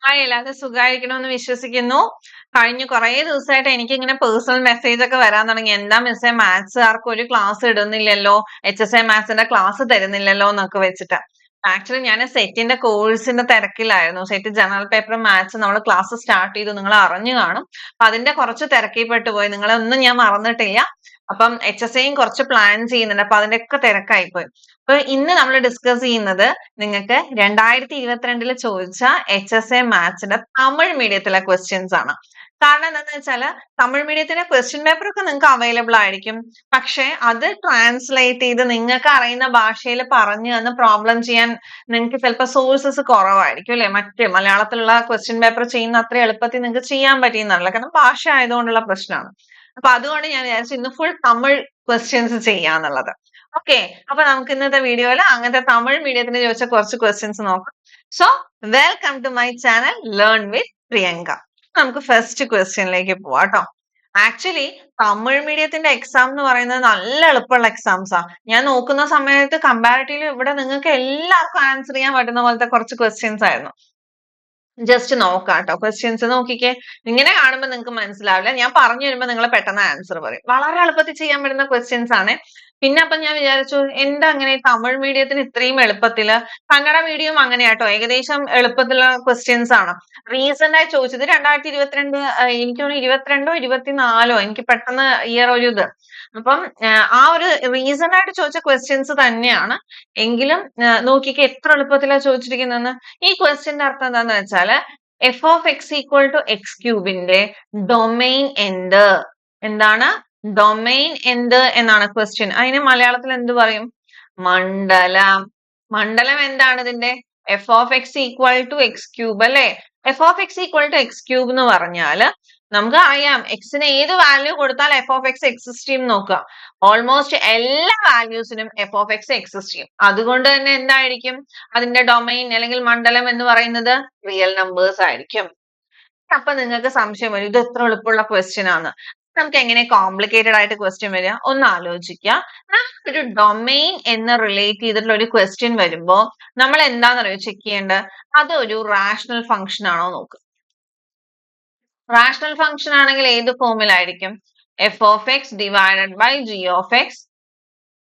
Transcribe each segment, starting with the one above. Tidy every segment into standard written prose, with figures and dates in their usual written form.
എല്ലാവരും സുഖമായിരിക്കണമെന്ന് വിശ്വസിക്കുന്നു. കഴിഞ്ഞ കുറേ ദിവസമായിട്ട് എനിക്കിങ്ങനെ പേഴ്സണൽ മെസ്സേജ് ഒക്കെ വരാൻ തുടങ്ങി. എന്താ മിസ്സേ മാത്സുകാർക്ക് ഒരു ക്ലാസ് ഇടുന്നില്ലല്ലോ, HSI മാത്സിന്റെ ക്ലാസ് തരുന്നില്ലല്ലോ എന്നൊക്കെ വെച്ചിട്ട്. ആക്ച്വലി ഞാൻ സെറ്റിന്റെ കോഴ്സിന്റെ തിരക്കിലായിരുന്നു. സെറ്റ് ജനറൽ പേപ്പർ മാത്സ് നമ്മൾ ക്ലാസ് സ്റ്റാർട്ട് ചെയ്തു, നിങ്ങൾ അറിഞ്ഞു കാണും. അപ്പൊ അതിന്റെ കുറച്ച് തിരക്കിൽ പെട്ടുപോയി. നിങ്ങളെ ഒന്നും ഞാൻ മറന്നിട്ടില്ല. അപ്പം HSIയും കുറച്ച് പ്ലാൻ ചെയ്യുന്നുണ്ട്. അപ്പൊ അതിന്റെയൊക്കെ തിരക്കായിപ്പോയി. അപ്പൊ ഇന്ന് നമ്മൾ ഡിസ്കസ് ചെയ്യുന്നത് നിങ്ങൾക്ക് 2022 ചോദിച്ച HSI മാത്സിന്റെ തമിഴ് മീഡിയത്തിലെ ക്വസ്റ്റ്യൻസ് ആണ്. കാരണം എന്താന്ന് വെച്ചാല് തമിഴ് മീഡിയത്തിന്റെ ക്വസ്റ്റ്യൻ പേപ്പർ ഒക്കെ നിങ്ങൾക്ക് അവൈലബിൾ ആയിരിക്കും. പക്ഷെ അത് ട്രാൻസ്ലേറ്റ് ചെയ്ത് നിങ്ങൾക്ക് അറിയുന്ന ഭാഷയിൽ പറഞ്ഞു തന്ന് പ്രോബ്ലം ചെയ്യാൻ നിങ്ങൾക്ക് ചിലപ്പോൾ സോഴ്സസ് കുറവായിരിക്കും അല്ലെ. മറ്റേ മലയാളത്തിലുള്ള ക്വസ്റ്റ്യൻ പേപ്പർ ചെയ്യുന്ന അത്ര എളുപ്പത്തിൽ നിങ്ങൾക്ക് ചെയ്യാൻ പറ്റിയെന്നല്ല. കാരണം ഭാഷ ആയതുകൊണ്ടുള്ള പ്രശ്നമാണ്. അപ്പൊ അതുകൊണ്ട് ഞാൻ വിചാരിച്ചു ഇന്ന് ഫുൾ തമിഴ് ക്വസ്റ്റ്യൻസ് ചെയ്യാന്നുള്ളത്. ഓക്കെ, അപ്പൊ നമുക്ക് ഇന്നത്തെ വീഡിയോയിൽ അങ്ങനത്തെ തമിഴ് മീഡിയത്തിന് ചോദിച്ച കുറച്ച് ക്വസ്റ്റ്യൻസ് നോക്കാം. So welcome to my channel learn with Priyanka. നമുക്ക് ഫസ്റ്റ് ക്വസ്റ്റ്യനിലേക്ക് പോവാം ട്ടോ. ആക്ച്വലി തമിഴ് മീഡിയത്തിന്റെ എക്സാം എന്ന് പറയുന്നത് നല്ല എളുപ്പമുള്ള എക്സാംസാ. ഞാൻ നോക്കുന്ന സമയത്ത് കമ്പാരിറ്റീവ്ലി ഇവിടെ നിങ്ങൾക്ക് എല്ലാവർക്കും ആൻസർ ചെയ്യാൻ പറ്റുന്ന പോലത്തെ കുറച്ച് ക്വസ്റ്റ്യൻസ് ആയിരുന്നു. ജസ്റ്റ് നോക്കാം ട്ടോ. ക്വസ്റ്റ്യൻസ് നോക്കിക്കേ. ഇങ്ങനെ കാണുമ്പോൾ നിങ്ങൾക്ക് മനസ്സിലാവില്ല. ഞാൻ പറഞ്ഞു തരുമ്പോൾ നിങ്ങൾ പെട്ടെന്ന് ആൻസർ പറയും. വളരെ എളുപ്പത്തിൽ ചെയ്യാൻ പറ്റുന്ന ക്വസ്റ്റ്യൻസ് ആണ്. പിന്നെ അപ്പൊ ഞാൻ വിചാരിച്ചു എന്താ അങ്ങനെ തമിഴ് മീഡിയത്തിന് ഇത്രയും എളുപ്പത്തില്. കന്നഡ മീഡിയം അങ്ങനെയാട്ടോ, ഏകദേശം എളുപ്പത്തിലുള്ള ക്വസ്റ്റ്യൻസ് ആണ്. റീസെന്റ് ആയി ചോദിച്ചത് 2022 എനിക്ക് തോന്നുന്നു 22ഓ 24ഓ, എനിക്ക് പെട്ടെന്ന് ഇയർ ഒരു ഇത്. അപ്പം ആ ഒരു റീസെന്റ് ആയിട്ട് ചോദിച്ച ക്വസ്റ്റ്യൻസ് തന്നെയാണ്. എങ്കിലും നോക്കിക്കേ എത്ര എളുപ്പത്തിലാണ് ചോദിച്ചിരിക്കുന്നതെന്ന്. ഈ ക്വസ്റ്റ്യന്റെ അർത്ഥം എന്താന്ന് വെച്ചാല് f of x equal to x ക്യൂബിന്റെ ഡൊമെയിൻ എന്ത്? എന്താണ് ഡൊമെയിൻ എന്ത് എന്നാണ് ക്വസ്റ്റ്യൻ. അതിന് മലയാളത്തിൽ എന്ത് പറയും? മണ്ഡലം. മണ്ഡലം എന്താണ് ഇതിന്റെ? f of x equal to x cube അല്ലെ. f of x equal to x cube എന്ന് പറഞ്ഞാല് നമുക്ക് അറിയാം എക്സിന് ഏത് വാല്യൂ കൊടുത്താൽ f of x എക്സിസ്റ്റ് ചെയ്യും നോക്കുക. ഓൾമോസ്റ്റ് എല്ലാ വാല്യൂസിനും f of x എക്സിസ്റ്റ് ചെയ്യും. അതുകൊണ്ട് തന്നെ എന്തായിരിക്കും അതിന്റെ ഡൊമെയിൻ അല്ലെങ്കിൽ മണ്ഡലം എന്ന് പറയുന്നത്? റിയൽ നമ്പേഴ്സ് ആയിരിക്കും. അപ്പൊ നിങ്ങൾക്ക് സംശയം വരും ഇത് എത്ര എളുപ്പമുള്ള ക്വസ്റ്റ്യൻ ആണ്. നമുക്ക് എങ്ങനെ കോംപ്ലിക്കേറ്റഡ് ആയിട്ട് ക്വസ്റ്റ്യൻ വരിക ഒന്ന് ആലോചിക്കുക. ഒരു ഡൊമെയിൻ എന്ന് റിലേറ്റ് ചെയ്തിട്ടുള്ള ഒരു ക്വസ്റ്റ്യൻ വരുമ്പോ നമ്മൾ എന്താണെന്നറിയോ ചെക്ക് ചെയ്യേണ്ടത്? അത് ഒരു റാഷണൽ ഫംഗ്ഷൻ ആണോ നോക്കുക. റാഷണൽ ഫംഗ്ഷൻ ആണെങ്കിൽ ഏത് ഫോമിലായിരിക്കും? f of x divided by g of x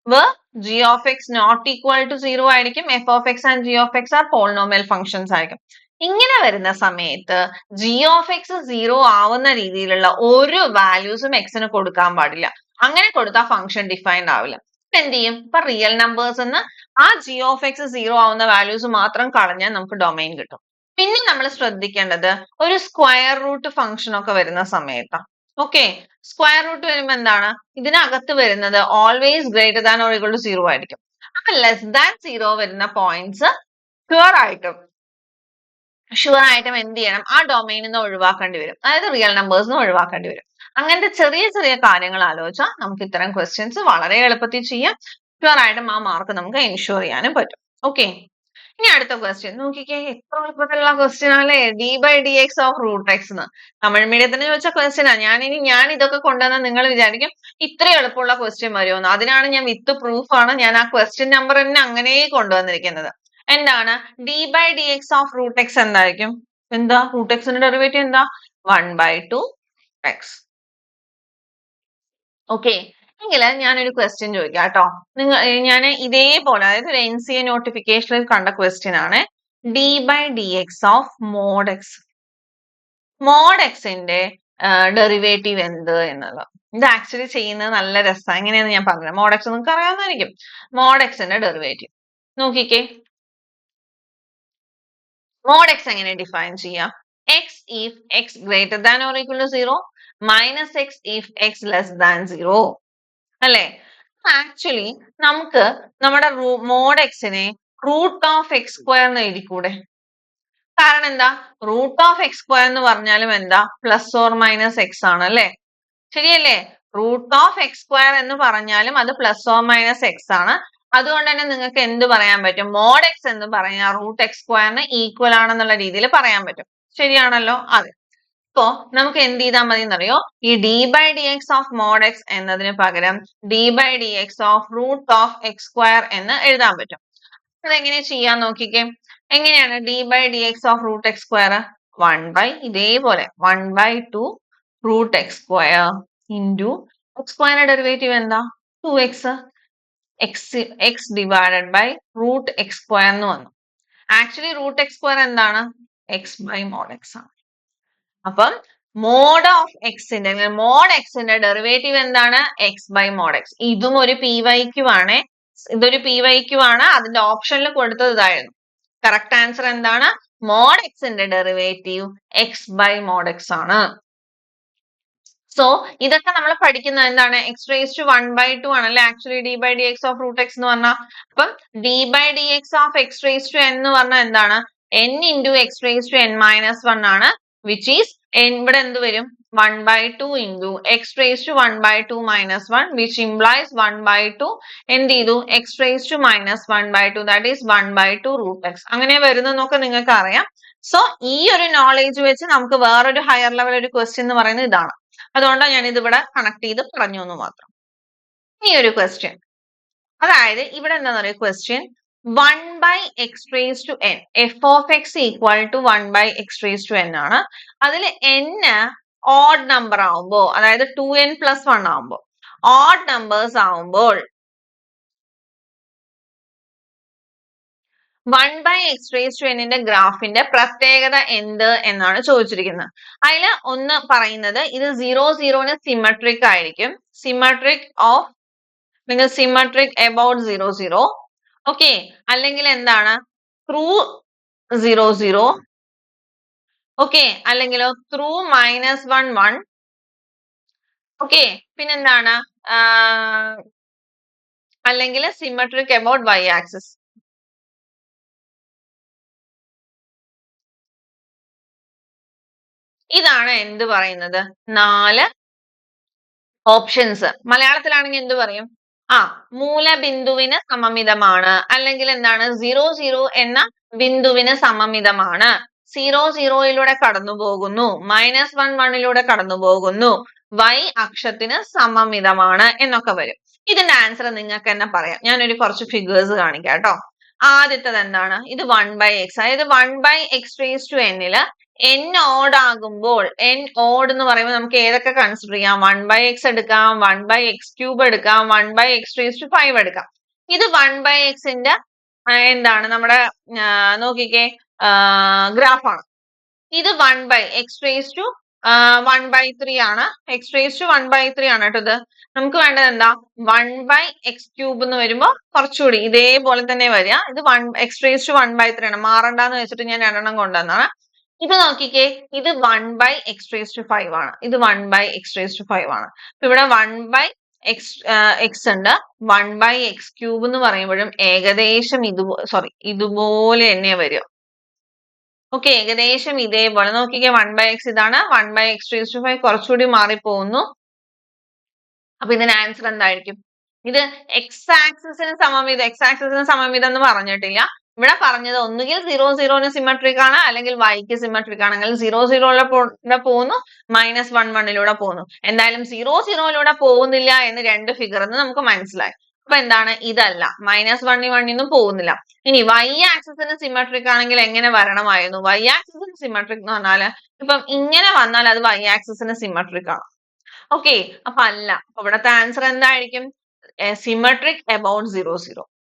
where g of x not equal to 0 ആയിരിക്കും. f of x and g of x are polynomial functions ആയിരിക്കും. ഇങ്ങനെ വരുന്ന സമയത്ത് g of x 0 ആവുന്ന രീതിയിലുള്ള ഒരു വാല്യൂസും x ന് കൊടുക്കാൻ പാടില്ല. അങ്ങനെ കൊടുത്താൽ ഫംഗ്ഷൻ ഡിഫൈൻഡ് ആവില്ല. എന്ത് ചെയ്യും? ഇപ്പൊ റിയൽ നമ്പേഴ്സ് എന്ന് ആ g of x 0 ആവുന്ന വാല്യൂസ് മാത്രം കളഞ്ഞാൽ നമുക്ക് ഡൊമെയിൻ കിട്ടും. പിന്നെ നമ്മൾ ശ്രദ്ധിക്കേണ്ടത് ഒരു സ്ക്വയർ റൂട്ട് ഫംഗ്ഷൻ ഒക്കെ വരുന്ന സമയത്താണ്. ഓക്കെ, സ്ക്വയർ റൂട്ട് വരുമ്പോൾ എന്താണ്? ഇതിനകത്ത് വരുന്നത് always greater than or equal to 0 ആയിരിക്കും. അപ്പൊ ലെസ് ദാൻ 0 വരുന്ന പോയിന്റ്സ് ഷുവർ ആയിട്ടും എന്ത് ചെയ്യണം? ആ ഡൊമെയിനിൽ നിന്ന് ഒഴിവാക്കേണ്ടി വരും. അതായത് റിയൽ നമ്പേഴ്സ് ഒഴിവാക്കേണ്ടി വരും. അങ്ങനത്തെ ചെറിയ ചെറിയ കാര്യങ്ങൾ ആലോചിച്ചാൽ നമുക്ക് ഇത്തരം ക്വസ്റ്റ്യൻസ് വളരെ എളുപ്പത്തിൽ ചെയ്യാം. ഷുവർ ആയിട്ടും ആ മാർക്ക് നമുക്ക് എൻഷുർ ചെയ്യാനും പറ്റും. ഓക്കെ, ഇനി അടുത്ത ക്വസ്റ്റ്യൻ നോക്കിക്കേ. എത്ര എളുപ്പത്തിലുള്ള ക്വസ്റ്റ്യൻ ആണല്ലേ. d/dx of root x എന്ന് തമിഴ് മീഡിയത്തിന് ചോദിച്ച ക്വസ്റ്റ്യൻ ആണ്. ഞാൻ ഇതൊക്കെ കൊണ്ടുവന്നാൽ നിങ്ങൾ വിചാരിക്കും ഇത്ര എളുപ്പമുള്ള ക്വസ്റ്റ്യൻ വരുമെന്ന്. അതിനാണ് ഞാൻ വിത്ത് പ്രൂഫ് ആണ് ഞാൻ ആ ക്വസ്റ്റ്യൻ നമ്പർ തന്നെ അങ്ങനെ കൊണ്ടുവന്നിരിക്കുന്നത്. എന്താണ് d/dx of root x എന്തായിരിക്കും? എന്താ root x ന്റെ ഡെറിവേറ്റീവ് എന്താ? 1/2 x. ഓക്കെ, എങ്കിൽ ഞാനൊരു ക്വസ്റ്റ്യൻ ചോദിക്കാം കേട്ടോ. ഞാൻ ഇതേപോലെ അതായത് ഒരു NCA നോട്ടിഫിക്കേഷനിൽ കണ്ട ക്വസ്റ്റ്യൻ ആണ്. d/dx of mod x. mod x ന്റെ ഡെറിവേറ്റീവ് എന്ത് എന്നുള്ളത്. ഇത് ആക്ച്വലി ചെയ്യുന്നത് നല്ല രസമാണ്. എങ്ങനെയാന്ന് ഞാൻ പറഞ്ഞത്. mod x നിങ്ങൾക്ക് അറിയാവുന്നതായിരിക്കും. mod x ന്റെ ഡെറിവേറ്റീവ് നോക്കിക്കേ. mod x എങ്ങനെ ഡിഫൈൻ ചെയ്യാം? x if x greater than or equal to 0 minus x if x less than 0 അല്ലേ. ആക്ച്വലി നമുക്ക് നമ്മുടെ മോഡ് എക്സിനെ റൂട്ട് ഓഫ് എക്സ് സ്ക്വയർ എന്ന് എഴുതിക്കൂടെ? കാരണം എന്താ? റൂട്ട് ഓഫ് എക്സ് സ്ക്വയർ എന്ന് പറഞ്ഞാലും എന്താ? പ്ലസ് ഓർ മൈനസ് എക്സ് ആണ് അല്ലേ. ശരിയല്ലേ? റൂട്ട് ഓഫ് എക്സ് സ്ക്വയർ എന്ന് പറഞ്ഞാലും അത് പ്ലസ് ഓർ മൈനസ് എക്സ് ആണ്. അതുകൊണ്ട് തന്നെ നിങ്ങൾക്ക് എന്ത് പറയാൻ പറ്റും? മോഡ് എക്സ് എന്ന് പറഞ്ഞാൽ റൂട്ട് എക്സ് സ്ക്വയറിന് ഈക്വൽ ആണെന്നുള്ള രീതിയിൽ പറയാൻ പറ്റും. ശരിയാണല്ലോ? അതെ. അപ്പോ നമുക്ക് എന്ത് ചെയ്താൽ മതി എന്നറിയോ? ഈ d/dx ഓഫ് മോഡ് എക്സ് എന്നതിന് പകരം d/dx of root of x square എന്ന് എഴുതാൻ പറ്റും. അതെങ്ങനെ ചെയ്യാൻ നോക്കിക്കേ. എങ്ങനെയാണ് d/dx of root x square? ഇതേപോലെ 1/2 root x square into x സ്ക്വയറിന്റെ ഡെറിവേറ്റീവ് എന്താ 2x x divided by root x square എന്ന് വന്നു. ആക്ച്വലി റൂട്ട് എക്സ് സ്ക്വയർ എന്താണ് എക്സ് ബൈ മോഡ് എക്സ് ആണ്. അപ്പം മോഡ് ഓഫ് എക്സിന്റെ മോഡ് എക്സിന്റെ ഡെറിവേറ്റീവ് എന്താണ് എക്സ് ബൈ മോഡ് എക്സ്. ഇതും ഒരു PYQ ആണ്. ഇതൊരു PYQ ആണ്. അതിന്റെ ഓപ്ഷനിൽ കൊടുത്തത് ഇതായിരുന്നു. കറക്റ്റ് ആൻസർ എന്താണ് മോഡ് എക്സിന്റെ derivative x by mod x ആണ്. സോ ഇതൊക്കെ നമ്മൾ പഠിക്കുന്നത് എന്താണ് എക്സ് റേസ് ടു 1/2 ആണല്ലേ actually d by d x of root x എന്ന് പറഞ്ഞാൽ. അപ്പം d by d x of x raise to എന്ന് പറഞ്ഞാൽ എന്താണ് n into x raise to n-1 ആണ്. വിച്ച് ഈസ് ഇവിടെ എന്ത് വരും 1/2 into x raise to 1/2 - 1 which implies 1/2 എന്ത് ചെയ്തു x raise to -1/2 that is 1/2 root x. അങ്ങനെ വരുന്നതെന്നൊക്കെ നിങ്ങൾക്ക് അറിയാം. സോ ഈ ഒരു നോളേജ് വെച്ച് നമുക്ക് വേറൊരു ഹയർ ലെവൽ ഒരു ക്വസ്റ്റ്യൻ എന്ന് പറയുന്നത് ഇതാണ്. അതുകൊണ്ടാണ് ഞാൻ ഇതിവിടെ കണക്ട് ചെയ്ത് പറഞ്ഞു എന്ന് മാത്രം. ഈ ഒരു ക്വസ്റ്റ്യൻ അതായത് ഇവിടെ എന്താന്ന് പറയുക question 1/x raised to n f of x equal to 1/x raised to n ആണ്. അതിൽ n ഓഡ് നമ്പർ ആവുമ്പോ അതായത് 2n plus 1 ആവുമ്പോ ഓഡ് നമ്പേഴ്സ് ആവുമ്പോൾ 1/x raised to n ന്റെ ഗ്രാഫിന്റെ പ്രത്യേകത എന്ത് എന്നാണ് ചോദിച്ചിരിക്കുന്നത്. അതിൽ ഒന്ന് പറയുന്നത് ഇത് 0 സിമെട്രിക് ആയിരിക്കും. Symmetric of symmetric about 0 okay അല്ലെങ്കിൽ എന്താണ് ത്രൂ 0 ഓക്കെ അല്ലെങ്കിൽ ത്രൂ -1 1 ഓക്കെ പിന്നെന്താണ് അല്ലെങ്കിൽ സിമെട്രിക് അബൌട്ട് y ആക്സിസ്. ഇതാണ് എന്ത് പറയുന്നത് 4 ഓപ്ഷൻസ്. മലയാളത്തിലാണെങ്കിൽ എന്ത് പറയും മൂലബിന്ദുവിന് സമമിതമാണ് അല്ലെങ്കിൽ എന്താണ് 0 എന്ന ബിന്ദുവിന് സമമിതമാണ്. 0 കടന്നു പോകുന്നു -1 1 കടന്നു പോകുന്നു y അക്ഷത്തിന് സമമിതമാണ് എന്നൊക്കെ വരും. ഇതിന്റെ ആൻസർ നിങ്ങൾക്ക് തന്നെ പറയാം. ഞാനൊരു കുറച്ച് ഫിഗേഴ്സ് കാണിക്കാം കേട്ടോ. ആദ്യത്തത് എന്താണ് ഇത് 1/x അതായത് 1/x raised to n ല് n ഓഡ് ആകുമ്പോൾ n ഓഡ് എന്ന് പറയുമ്പോൾ നമുക്ക് ഏതൊക്കെ കൺസിഡർ ചെയ്യാം 1/x എടുക്കാം 1/x³ എടുക്കാം 1/x raised to 5 എടുക്കാം. ഇത് 1/x ന്റെ എന്താണ് നമ്മുടെ നോക്കിക്കേ ഗ്രാഫാണ്. ഇത് 1/x raised to 1/3 ആണ്. x raised to 1/3 ആണ് കേട്ടോ. ഇത് നമുക്ക് വേണ്ടത് എന്താ 1/x³ എന്ന് വരുമ്പോ കുറച്ചുകൂടി ഇതേപോലെ തന്നെ വരിക. ഇത് x raised to 1/3 ആണ്. മാറണ്ടെന്ന് വെച്ചിട്ട് ഞാൻ രണ്ടെണ്ണം കൊണ്ടുവന്നാണ്. ഇത് നോക്കിക്കേ ഇത് 1/x raised to 5 ആണ്. ഇത് 1/x raised to 5 ആണ്. ഇവിടെ 1/x ഉണ്ട് 1/x³ എന്ന് പറയുമ്പോഴും ഏകദേശം ഇതുപോലെ തന്നെ വരും. ഓക്കെ ഏകദേശം ഇതേപോലെ നോക്കിക്കേ 1/x ഇതാണ് 1/x raised to 5 കുറച്ചുകൂടി മാറിപ്പോകുന്നു. അപ്പൊ ഇതിന് ആൻസർ എന്തായിരിക്കും? ഇത് എക്സ് ആക്സിസിന് സമമിതം എന്ന് പറഞ്ഞിട്ടില്ല. ഇവിടെ പറഞ്ഞത് ഒന്നുകിൽ 0 സിമെട്രിക് ആണ് അല്ലെങ്കിൽ വൈക്ക് സിമെട്രിക് ആണെങ്കിൽ 0 പോകുന്നു -1 1 പോകുന്നു. എന്തായാലും 0 പോകുന്നില്ല എന്ന് രണ്ട് ഫിഗർ നമുക്ക് മനസ്സിലായി. അപ്പൊ എന്താണ് ഇതല്ല -1 1 പോകുന്നില്ല. ഇനി y ആക്സിസിന് സിമെട്രിക് ആണെങ്കിൽ എങ്ങനെ വരണമായിരുന്നു? y ആക്സിസിന് സിമെട്രിക് എന്ന് പറഞ്ഞാല് ഇപ്പം ഇങ്ങനെ വന്നാൽ അത് y ആക്സിസിന് സിമെട്രിക് ആണ്. ഓക്കെ അപ്പൊ അല്ല. അപ്പൊ ഇവിടത്തെ ആൻസർ എന്തായിരിക്കും? സിമെട്രിക് അബൌട്ട്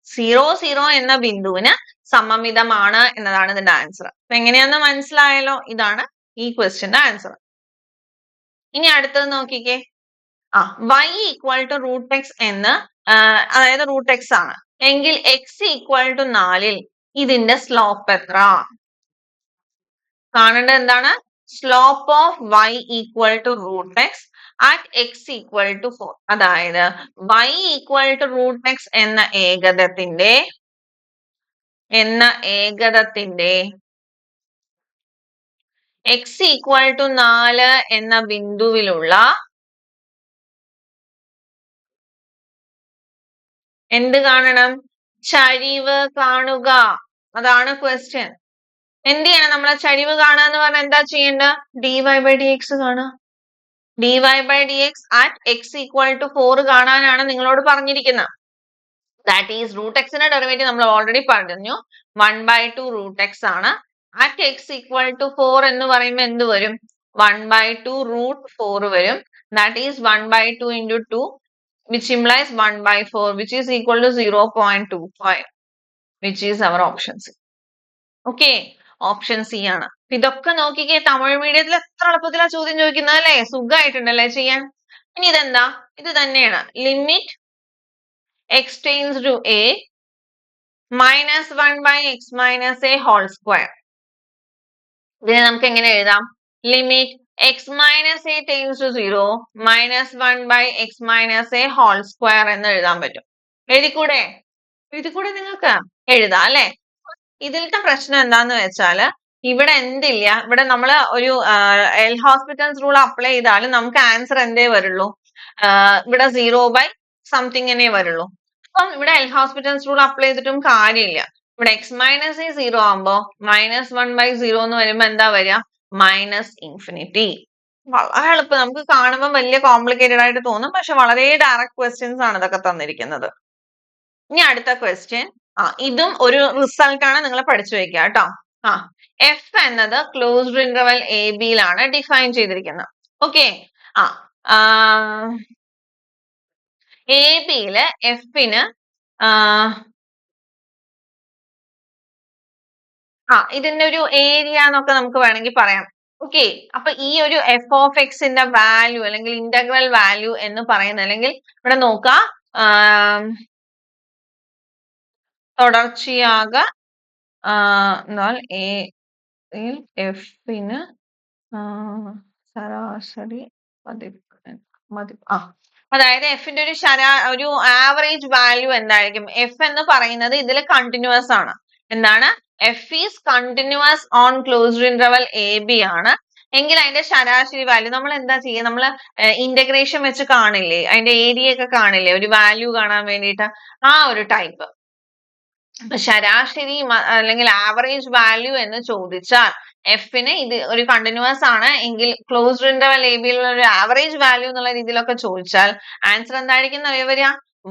0 എന്ന ബിന്ദുവിന് സമമിതമാണ് എന്നതാണ് ഇതിന്റെ ആൻസർ. അപ്പൊ എങ്ങനെയാന്ന് മനസ്സിലായല്ലോ. ഇതാണ് ഈ ക്വസ്റ്റ്യന്റെ ആൻസർ. ഇനി അടുത്തത് നോക്കിക്കേ y equal to root x എന്ന് അതായത് റൂട്ട് എക്സ് ആണ് എങ്കിൽ x ഈക്വൽ ടു 4 ഇതിന്റെ സ്ലോപ്പ് എത്ര? കാണേണ്ടത് എന്താണ്? Slope of y equal to root x at x equal to 4 അതായത് y equal to root x എന്ന ഏകദത്തിന്റെ x equal to 4 എന്ന ബിന്ദുവിലുള്ള എന്ത് കാണണം? ചരിവ് കാണുക. അതാണ് ക്വസ്റ്റ്യൻ. എന്ത് ചെയ്യണം? നമ്മളെ ചരിവ് കാണുക എന്ന് പറഞ്ഞാൽ എന്താ ചെയ്യേണ്ടത്? dy/dx കാണുക. dy/dx at x equal to 4 കാണാനാണ് നിങ്ങളോട് പറഞ്ഞിരിക്കുന്നത്. ദാറ്റ് ഈസ് റൂട്ട് എക്സിന്റെ ഡെറിവേറ്റീവ് നമ്മൾ ഓൾറെഡി പറഞ്ഞു 1/2 റൂട്ട് എക്സ് ആണ്. at x equal to 4 എന്ന് പറയുമ്പോൾ എന്ത് വരും? 1/2 root 4 വരും. That is 1/2 into 2, which implies 1/4, which is equal to 0.25, which is our option C. Okay, option C ആണ്. ഇതൊക്കെ നോക്കിക്കേ, തമിഴ് മീഡിയത്തിൽ എത്ര എളുപ്പത്തിലാ ചോദ്യം ചോദിക്കുന്നത് അല്ലേ? സുഖമായിട്ടുണ്ടല്ലേ ചെയ്യാൻ. ഇനി ഇതെന്താ? ഇത് തന്നെയാണ് limit x tends to a minus 1 by x minus a whole square. ഇതിനെ നമുക്ക് എങ്ങനെ എഴുതാം? Limit x minus a tends to 0 minus 1 by x minus a whole square എന്ന് എഴുതാൻ പറ്റും. എഴുതിക്കൂടെ? എഴുതിക്കൂടെ നിങ്ങൾക്ക്? എഴുതാം അല്ലെ? ഇതിലത്തെ പ്രശ്നം എന്താന്ന് വെച്ചാല് ഇവിടെ എന്തില്ല, ഇവിടെ നമ്മൾ ഒരു എൽ ഹോസ്പിറ്റൽസ് റൂൾ അപ്ലൈ ചെയ്താലും നമുക്ക് ആൻസർ എന്തേ വരുള്ളൂ? ഇവിടെ 0 by സംതിങ് എന്നേ വരുള്ളൂ. അപ്പം ഇവിടെ എൽ ഹോസ്പിറ്റൽസ് റൂൾ അപ്ലൈ ചെയ്തിട്ടും കാര്യമില്ല. ഇവിടെ x മൈനസ് a 0 ആകുമ്പോ -1/0 എന്ന് വരുമ്പോ എന്താ വരിക? -ഇൻഫിനിറ്റി. വളരെ എളുപ്പം. നമുക്ക് കാണുമ്പോൾ വലിയ കോംപ്ലിക്കേറ്റഡ് ആയിട്ട് തോന്നും, പക്ഷെ വളരെ ഡയറക്റ്റ് ക്വസ്റ്റ്യൻസ് ആണ് ഇതൊക്കെ തന്നിരിക്കുന്നത്. ഇനി അടുത്ത ക്വസ്റ്റ്യൻ, ഇതും ഒരു റിസൾട്ട് ആണ്, നിങ്ങൾ പഠിച്ചു വെക്കുക കേട്ടോ. എഫ് എന്നത് ക്ലോസ്ഡ് ഇന്റർവെൽ എ ബിയിലാണ് ഡിഫൈൻ ചെയ്തിരിക്കുന്നത്. ഓക്കെ, എ ബിയില് എഫിന് ഇതിന്റെ ഒരു ഏരിയ എന്നൊക്കെ നമുക്ക് വേണമെങ്കിൽ പറയാം. ഓക്കെ, അപ്പൊ ഈ ഒരു എഫ് ഓഫ് എക്സിന്റെ വാല്യൂ അല്ലെങ്കിൽ ഇന്റഗ്രൽ വാല്യൂ എന്ന് പറയുന്നത്, അല്ലെങ്കിൽ ഇവിടെ നോക്കാം, തുടർച്ചയാക എന്നാൽ എഫിന് ശരാശരി അതായത് എഫിന്റെ ഒരു ആവറേജ് വാല്യൂ എന്തായിരിക്കും? എഫ് എന്ന് പറയുന്നത് ഇതിൽ കണ്ടിന്യൂസ് ആണ്. എന്താണ്? F is continuous on closed interval A B ആണ് എങ്കിൽ അതിന്റെ ശരാശരി വാല്യൂ നമ്മൾ എന്താ ചെയ്യുക? നമ്മൾ ഇന്റഗ്രേഷൻ വെച്ച് കാണില്ലേ, അതിന്റെ ഏരിയ ഒക്കെ കാണില്ലേ, ഒരു വാല്യൂ കാണാൻ വേണ്ടിയിട്ട്, ആ ഒരു ടൈപ്പ്. ശരാശരി അല്ലെങ്കിൽ ആവറേജ് വാല്യൂ എന്ന് ചോദിച്ചാൽ എഫിന് ഇത് ഒരു കണ്ടിന്യൂസ് ആണ് എങ്കിൽ ക്ലോസ്ഡ് ഇന്റർവൽ എ ബിയിലുള്ള ഒരു ആവറേജ് വാല്യൂ എന്നുള്ള രീതിയിലൊക്കെ ചോദിച്ചാൽ ആൻസർ എന്തായിരിക്കും വരിക?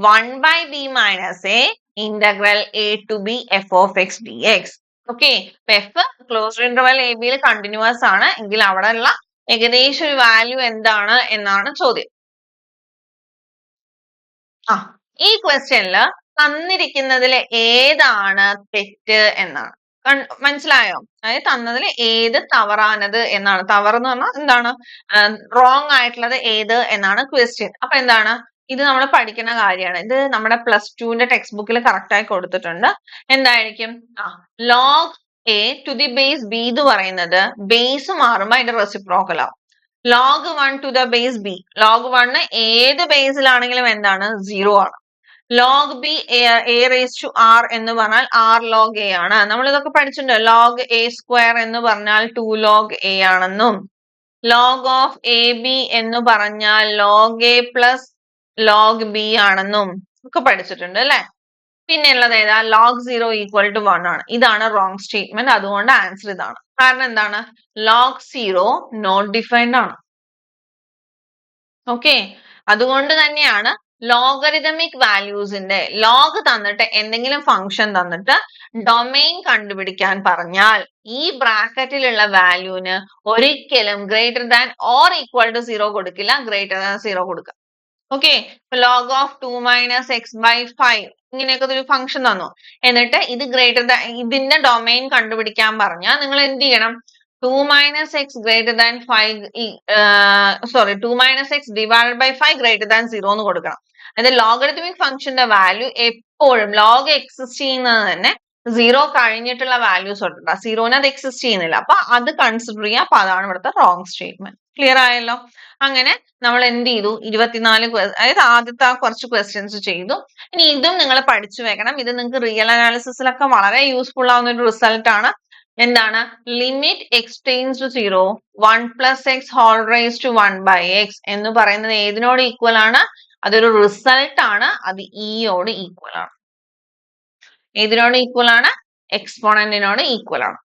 1/b minus a integral a to b f of x dx. Okay, F closed interval A ബിയിൽ കണ്ടിന്യൂസ് ആണ് എങ്കിൽ അവിടെയുള്ള ഏകദേശം ഒരു വാല്യൂ എന്താണ് എന്നാണ് ചോദ്യം. ഈ ക്വസ്റ്റ്യനില് തന്നിരിക്കുന്നതിൽ ഏതാണ് തെറ്റ് എന്നാണ്. മനസ്സിലായോ? അതായത് തന്നതിൽ ഏത് തവറാനത് എന്നാണ്. തവറെന്ന് പറഞ്ഞാൽ എന്താണ്? റോങ് ആയിട്ടുള്ളത് ഏത് എന്നാണ് ക്വസ്റ്റ്യൻ. അപ്പൊ എന്താണ്? ഇത് നമ്മൾ പഠിക്കുന്ന കാര്യമാണ്. ഇത് നമ്മുടെ +2ന്റെ ടെക്സ്റ്റ് ബുക്കിൽ കറക്റ്റ് ആയി കൊടുത്തിട്ടുണ്ട്. എന്തായിരിക്കും? Log a to the base b എന്ന് പറയുന്നത് ബേസ് മാറുമ്പോൾ അതിന്റെ റെസിപ്രോക്കൽ ആവും. log 1 to the base b, log 1 ഏത് ബേസിലാണെങ്കിലും എന്താണ്? 0 ആണ്. log b a raised to r എന്ന് പറഞ്ഞാൽ r log a ആണ്. നമ്മൾ ഇതൊക്കെ പഠിച്ചിട്ടുണ്ട്. log a square എന്ന് പറഞ്ഞാൽ 2 log a ആണെന്നും, log of ab എന്ന് പറഞ്ഞാൽ log a plus log b ആണെന്നും ഒക്കെ പഠിച്ചിട്ടുണ്ട് അല്ലെ? പിന്നെ ഉള്ളത് ഏതാ? log 0 equal to 1 ആണ്. ഇതാണ് റോങ് സ്റ്റേറ്റ്മെന്റ്. അതുകൊണ്ട് ആൻസർ ഇതാണ്. കാരണം എന്താണ്? log 0 നോട്ട് ഡിഫൈൻഡ് ആണ്. ഓക്കെ, അതുകൊണ്ട് തന്നെയാണ് ലോഗരിതമിക് വാല്യൂസിന്റെ ലോഗ് തന്നിട്ട് എന്തെങ്കിലും ഫംഗ്ഷൻ തന്നിട്ട് ഡൊമെയിൻ കണ്ടുപിടിക്കാൻ പറഞ്ഞാൽ ഈ ബ്രാക്കറ്റിലുള്ള വാല്യൂന് ഒരിക്കലും greater than or equal to 0 കൊടുക്കില്ല, ഗ്രേറ്റർ ദാൻ 0 കൊടുക്കുക. Okay, log of 2 minus x by 5 ഇങ്ങനെയൊക്കെ ഒരു ഫംഗ്ഷൻ തന്നു. എന്നിട്ട് ഇത് ഗ്രേറ്റർ ദാൻ, ഇതിന്റെ ഡൊമെയിൻ കണ്ടുപിടിക്കാൻ പറഞ്ഞാൽ നിങ്ങൾ എന്ത് ചെയ്യണം? 2 minus x greater than 5 2 minus x divided by 5 greater than 0 എന്ന് കൊടുക്കണം. അതായത് ലോഗരിതമിക് ഫംഗ്ഷന്റെ വാല്യൂ എപ്പോഴും ലോഗ് എക്സിസ്റ്റ് ചെയ്യുന്നത് തന്നെ 0 കഴിഞ്ഞിട്ടുള്ള വാല്യൂസ് തൊട്ടിട്ടാ. 0ന് അത് എക്സിസ്റ്റ് ചെയ്യുന്നില്ല. അപ്പൊ അത് കൺസിഡർ ചെയ്യുക. അപ്പൊ അതാണ് ഇവിടുത്തെ റോങ് സ്റ്റേറ്റ്മെന്റ്. ക്ലിയർ ആയല്ലോ? അങ്ങനെ നമ്മൾ എന്ത് ചെയ്തു? 24 അതായത് ആദ്യത്തെ കുറച്ച് ക്വസ്റ്റ്യൻസ് ചെയ്തു. ഇനി ഇതും നിങ്ങൾ പഠിച്ചു വെക്കണം. ഇത് നിങ്ങൾക്ക് റിയൽ അനാലിസിസിലൊക്കെ വളരെ യൂസ്ഫുൾ ആവുന്ന ഒരു റിസൾട്ട് ആണ്. എന്താണ്? Limit x tends to 0 1 plus x whole raised to 1 by x എന്ന് പറയുന്നത് ഏതിനോട് ഈക്വൽ ആണ്? അതൊരു റിസൾട്ട് ആണ്. അത് ഇയോട് ഈക്വൽ ആണ്. ഏതിനോട് ഈക്വൽ ആണ്? എക്സ്പോണന്റിനോട് ഈക്വൽ ആണ്.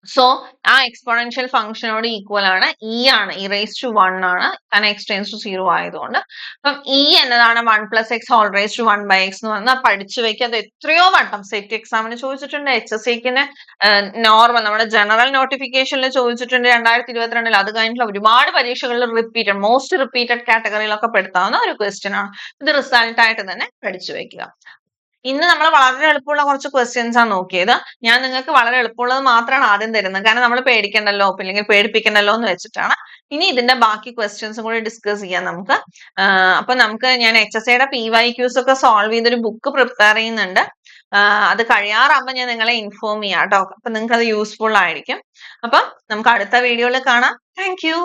സോ ആ എക്സ്പോണൻഷ്യൽ ഫംഗ്ഷനോട് ഈക്വൽ ആണ് ഇ ആണ്, ഇ റേസ് ടു 1 ആണ്, കാരണം എക്സ് ടെൻസ് ടു 0 ആയതുകൊണ്ട്. അപ്പം ഇ എന്നതാണ് 1 + x whole raise to 1/x എന്ന് പറഞ്ഞാൽ പഠിച്ചു വെക്കുക. അത് എത്രയോ വട്ടം സെറ്റ് എക്സാമിന് ചോദിച്ചിട്ടുണ്ട്, HSCക്ക് നോർമൽ നമ്മുടെ ജനറൽ നോട്ടിഫിക്കേഷനിൽ ചോദിച്ചിട്ടുണ്ട് 2022. അത് കഴിഞ്ഞിട്ടുള്ള ഒരുപാട് പരീക്ഷകളിൽ റിപ്പീറ്റഡ്, മോസ്റ്റ് റിപ്പീറ്റഡ് കാറ്റഗറിയിലൊക്കെ പെടുത്താവുന്ന ഒരു ക്വസ്റ്റ്യൻ ആണ്. ഇത് റിസൾട്ട് ആയിട്ട് തന്നെ പഠിച്ചു വെക്കുക. ഇന്ന് നമ്മൾ വളരെ എളുപ്പമുള്ള കുറച്ച് ക്വസ്റ്റ്യൻസ് ആണ് നോക്കിയത്. ഞാൻ നിങ്ങൾക്ക് വളരെ എളുപ്പമുള്ളത് മാത്രമാണ് ആദ്യം തരുന്നത്, കാരണം നമ്മൾ പേടിക്കണ്ടല്ലോ, അല്ലെങ്കിൽ പേടിപ്പിക്കണ്ടല്ലോ എന്ന് വെച്ചിട്ടാണ്. ഇനി ഇതിന്റെ ബാക്കി ക്വസ്റ്റ്യൻസും കൂടി ഡിസ്കസ് ചെയ്യാം നമുക്ക്. അപ്പൊ ഞാൻ HSCയുടെ PYQs ഒക്കെ സോൾവ് ചെയ്തൊരു ബുക്ക് പ്രിപ്പയർ ചെയ്യുന്നുണ്ട്. അത് കഴിയാറാകുമ്പോൾ ഞാൻ നിങ്ങളെ ഇൻഫോം ചെയ്യാം കേട്ടോ. അപ്പൊ നിങ്ങൾക്ക് അത് യൂസ്ഫുൾ ആയിരിക്കും. അപ്പം നമുക്ക് അടുത്ത വീഡിയോയിൽ കാണാം. Thank you.